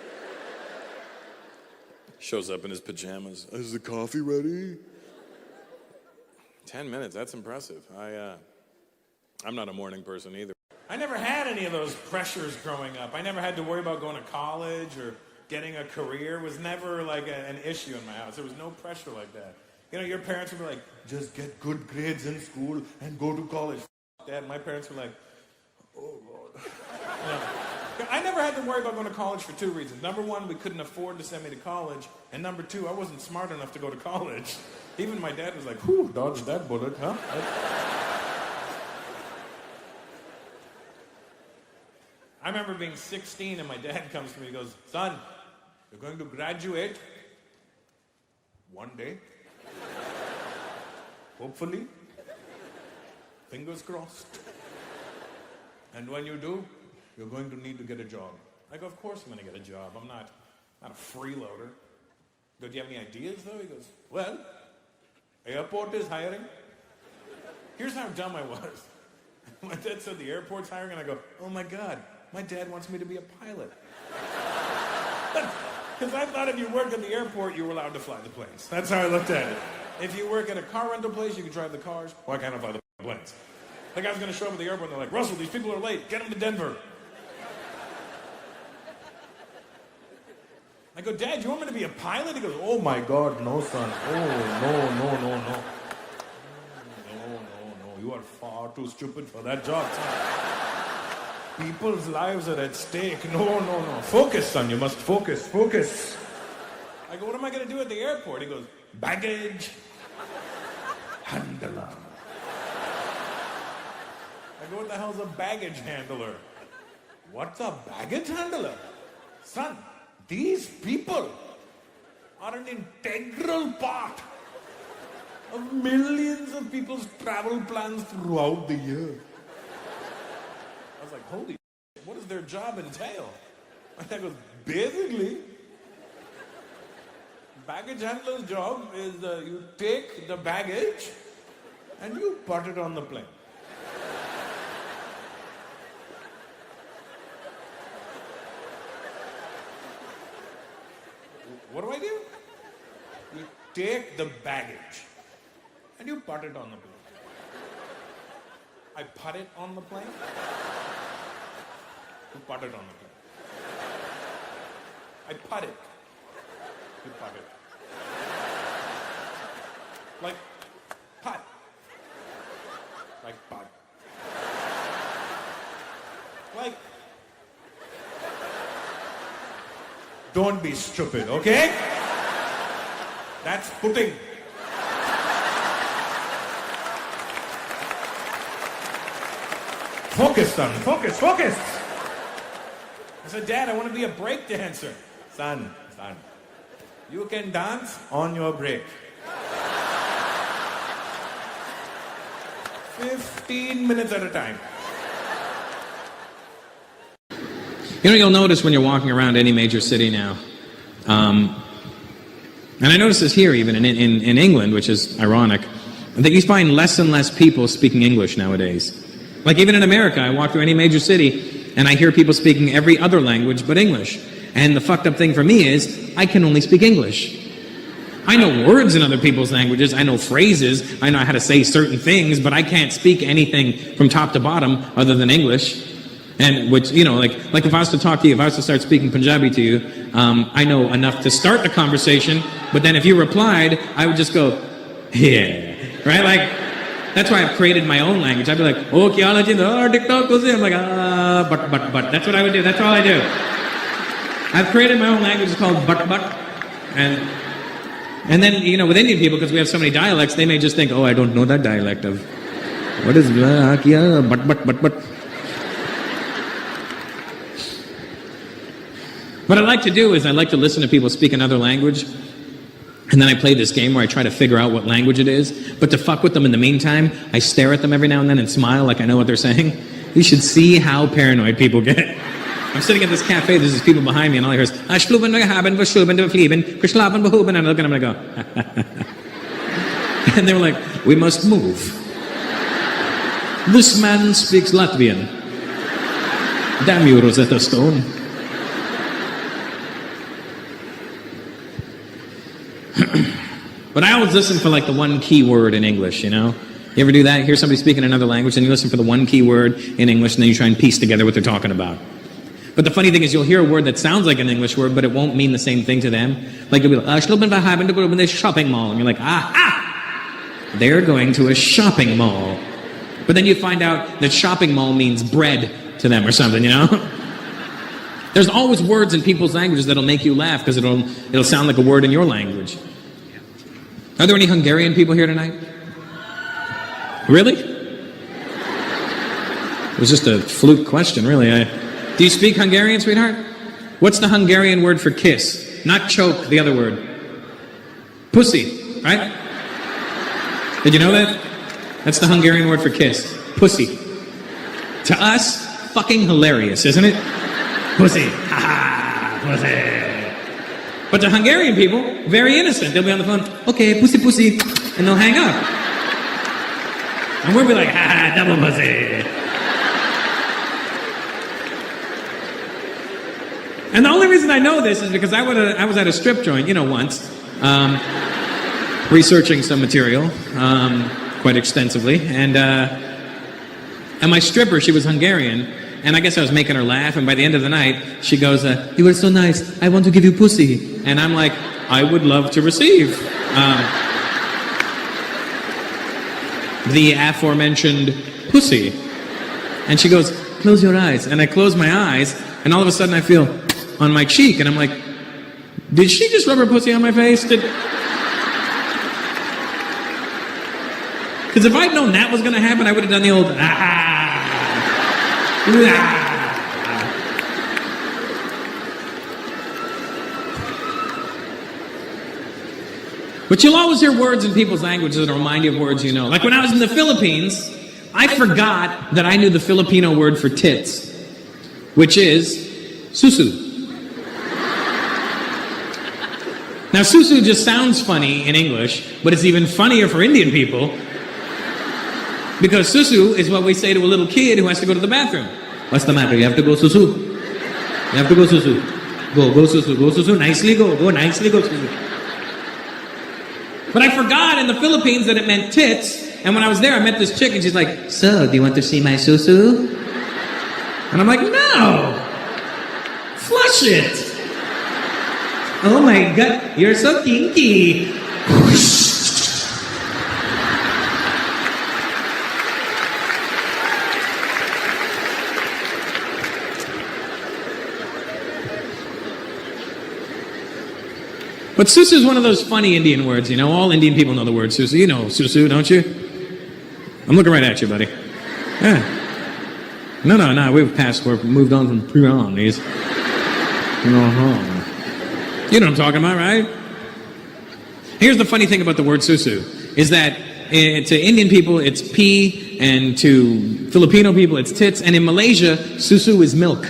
Shows up in his pajamas. Is the coffee ready? 10 minutes, that's impressive. I'm not a morning person either. I never had any of those pressures growing up. I never had to worry about going to college or getting a career. It was never like an issue in my house. There was no pressure like that. You know, your parents would be like, just get good grades in school and go to college. Dad, my parents were like, oh, Lord. You know, I never had to worry about going to college for 2 reasons. Number one, we couldn't afford to send me to college. And number two, I wasn't smart enough to go to college. Even my dad was like, whew, dodged that bullet, huh? I remember being 16 and my dad comes to me and goes, son, you're going to graduate one day. Hopefully. Fingers crossed. And when you do, you're going to need to get a job. I go, of course I'm going to get a job. I'm not a freeloader. I go, do you have any ideas, though? He goes, well, airport is hiring. Here's how dumb I was. My dad said the airport's hiring, and I go, oh, my God, my dad wants me to be a pilot. Because I thought if you worked at the airport, you were allowed to fly the planes. That's how I looked at it. If you work at a car rental place, you can drive the cars. Why can't I fly the planes? The guy's going to show up at the airport, and they're like, Russell, these people are late. Get them to Denver. I go, Dad, you want me to be a pilot? He goes, oh, my God, no, son. Oh, no. No. You are far too stupid for that job, son. People's lives are at stake. No. Focus, son. You must focus. Focus. I go, what am I going to do at the airport? He goes, baggage handler. I go, what the hell's a baggage handler? What's a baggage handler? Son, these people are an integral part of millions of people's travel plans throughout the year. I was like, holy shit, what does their job entail? And I goes, basically, baggage handler's job is you take the baggage and you put it on the plane. What do I do? You take the baggage and you put it on the plane. I put it on the plane. You put it on the plane. I put it. You put it. Like put. Like put. Like. Don't be stupid, okay? That's putting. Focus, son. Focus. I said, Dad, I want to be a break dancer. Son, you can dance on your break. 15 minutes at a time. You know, you'll notice when you're walking around any major city now, and I notice this here even in England, which is ironic, that you find less and less people speaking English nowadays. Like even in America, I walk through any major city, and I hear people speaking every other language but English. And the fucked up thing for me is, I can only speak English. I know words in other people's languages, I know phrases, I know how to say certain things, but I can't speak anything from top to bottom other than English. And which, you know, like if I was to talk to you, if I was to start speaking Punjabi to you, I know enough to start the conversation, but then if you replied, I would just go, yeah, right? Like, that's why I've created my own language. I'd be like, oh, kya la chinda, TikTok goes in. I'm like, but. That's what I would do. That's all I do. I've created my own language. It's called but. And then, you know, with Indian people, because we have so many dialects, they may just think, oh, I don't know that dialect of, what is but. What I like to do is I like to listen to people speak another language, and then I play this game where I try to figure out what language it is, but to fuck with them in the meantime, I stare at them every now and then and smile like I know what they're saying. You should see how paranoid people get. I'm sitting at this cafe, there's these people behind me, and all I hear is, and I look at them and I go, and they were like, we must move. This man speaks Latvian. Damn you, Rosetta Stone. But I always listen for like the one key word in English, you know? You ever do that? You hear somebody speaking another language and you listen for the one key word in English and then you try and piece together what they're talking about. But the funny thing is you'll hear a word that sounds like an English word, but it won't mean the same thing to them. Like you'll be like, shopping mall. And you're like, they're going to a shopping mall. But then you find out that shopping mall means bread to them or something, you know? There's always words in people's languages that'll make you laugh because it'll sound like a word in your language. Are there any Hungarian people here tonight? Really? It was just a fluke question, really. Do you speak Hungarian, sweetheart? What's the Hungarian word for kiss? Not choke, the other word. Pussy, right? Did you know that? That's the Hungarian word for kiss. Pussy. To us, fucking hilarious, isn't it? Pussy. Ha ha, pussy. But to Hungarian people, very innocent. They'll be on the phone, okay, pussy, pussy, and they'll hang up. And we'll be like, ha, double pussy. And the only reason I know this is because I was at a strip joint, you know, once, researching some material, quite extensively, and my stripper, she was Hungarian, and I guess I was making her laugh, and by the end of the night, she goes, you were so nice, I want to give you pussy. And I'm like, I would love to receive the aforementioned pussy. And she goes, close your eyes. And I close my eyes, and all of a sudden I feel on my cheek, and I'm like, did she just rub her pussy on my face? Because if I'd known that was going to happen, I would have done the old, But you'll always hear words in people's languages that remind you of words you know. Like when I was in the Philippines, I forgot that I knew the Filipino word for tits, which is susu. Now, susu just sounds funny in English, but it's even funnier for Indian people because susu is what we say to a little kid who has to go to the bathroom. What's the matter? You have to go susu. You have to go susu. Go susu, go susu. Nicely go nicely go susu. But I forgot in the Philippines that it meant tits, and when I was there, I met this chick, and she's like, so, do you want to see my susu? And I'm like, no! Flush it! Oh my God, you're so kinky. But susu is one of those funny Indian words, you know? All Indian people know the word susu. You know susu, don't you? I'm looking right at you, buddy. Yeah. No, we've moved on from piranhas. You know what I'm talking about, right? Here's the funny thing about the word susu, is that to Indian people, it's pee, and to Filipino people, it's tits, and in Malaysia, susu is milk.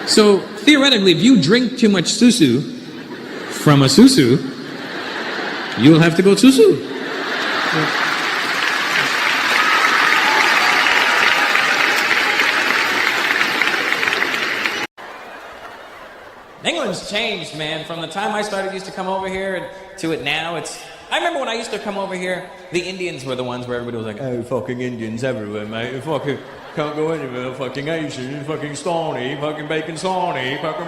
So, theoretically, if you drink too much susu from a susu, you'll have to go susu. England's changed, man. From the time I used to come over here to it now, I remember when I used to come over here, the Indians were the ones where everybody was like, oh, fucking Indians everywhere, mate. Fucking can't go anywhere. Fucking Asian, fucking Stony, fucking bacon Stony, fucking...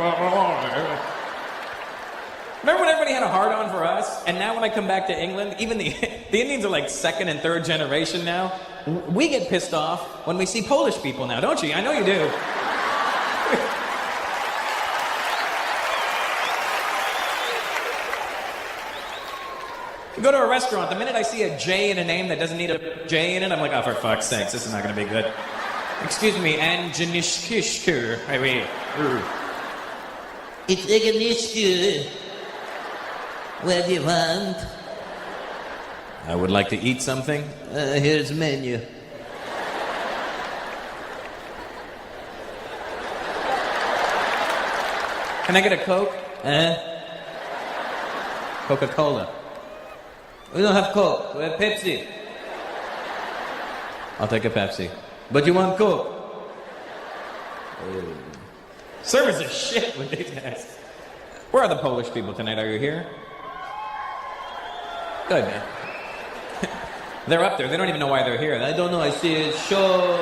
Remember when everybody had a hard-on for us? And now when I come back to England, even the Indians are like second and third generation now. We get pissed off when we see Polish people now, don't you? I know you do. You go to a restaurant, the minute I see a J in a name that doesn't need a J in it, I'm like, oh, for fuck's sakes, this is not going to be good. Excuse me, Anjanishkishkur. I mean, it's Anjanishkir. What do you want? I would like to eat something. Here's the menu. Can I get a Coke? Coca-Cola. We don't have Coke. We have Pepsi. I'll take a Pepsi. But you want Coke? Service is shit with these guys. Where are the Polish people tonight? Are you here? Good, man. They're up there. They don't even know why they're here. I don't know. I see a show.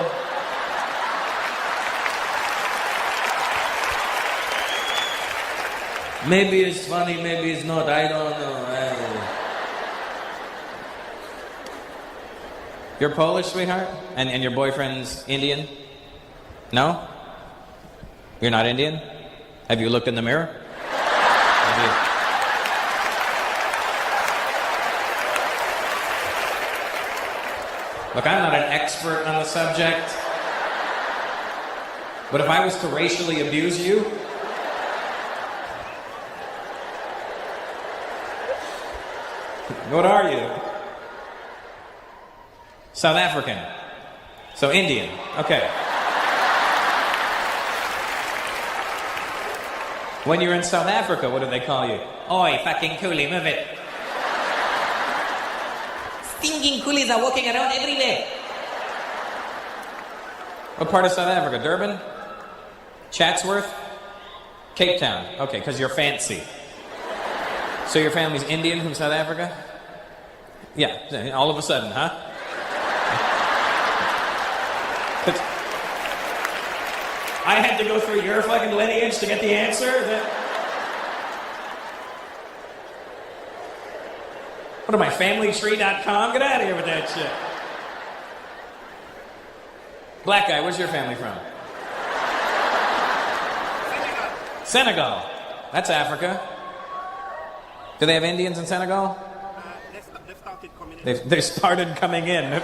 Maybe it's funny, maybe it's not. I don't know. You're Polish, sweetheart? And your boyfriend's Indian? No? You're not Indian? Have you looked in the mirror? Look, I'm not an expert on the subject, but if I was to racially abuse you, what are you? South African. So Indian. Okay. When you're in South Africa, what do they call you? Oi, fucking coolie, move it. Stinking coolies are walking around everywhere. What part of South Africa? Durban? Chatsworth? Cape Town. Okay, because you're fancy. So your family's Indian from South Africa? Yeah, all of a sudden, huh? I had to go through your fucking lineage to get the answer? What am I, familytree.com? Get out of here with that shit. Black guy, where's your family from? Senegal. That's Africa. Do they have Indians in Senegal? They started coming in.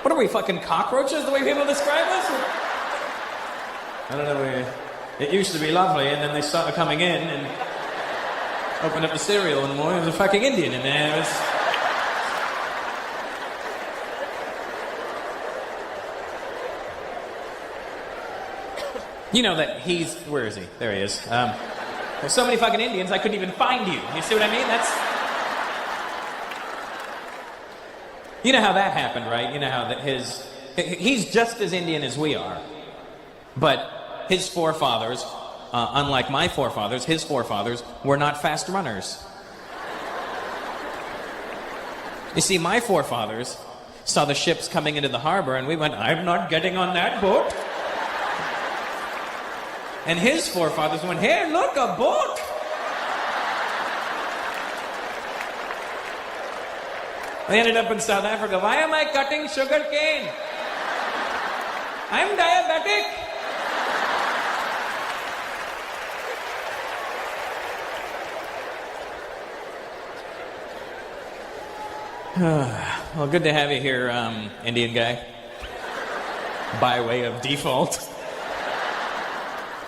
What are we, fucking cockroaches, the way people describe us? I don't know. It used to be lovely, and then they started coming in and opened up the cereal in the morning. There was a fucking Indian in there. It was... You know that he's... Where is he? There he is. There's so many fucking Indians, I couldn't even find you. You see what I mean? That's... You know how that happened, right? You know how that he's just as Indian as we are. But his forefathers, unlike my forefathers, his forefathers were not fast runners. You see, my forefathers saw the ships coming into the harbor and we went, I'm not getting on that boat. And his forefathers went, hey, look, a boat. They ended up in South Africa. Why am I cutting sugar cane? I'm diabetic. Well, good to have you here, Indian guy. By way of default.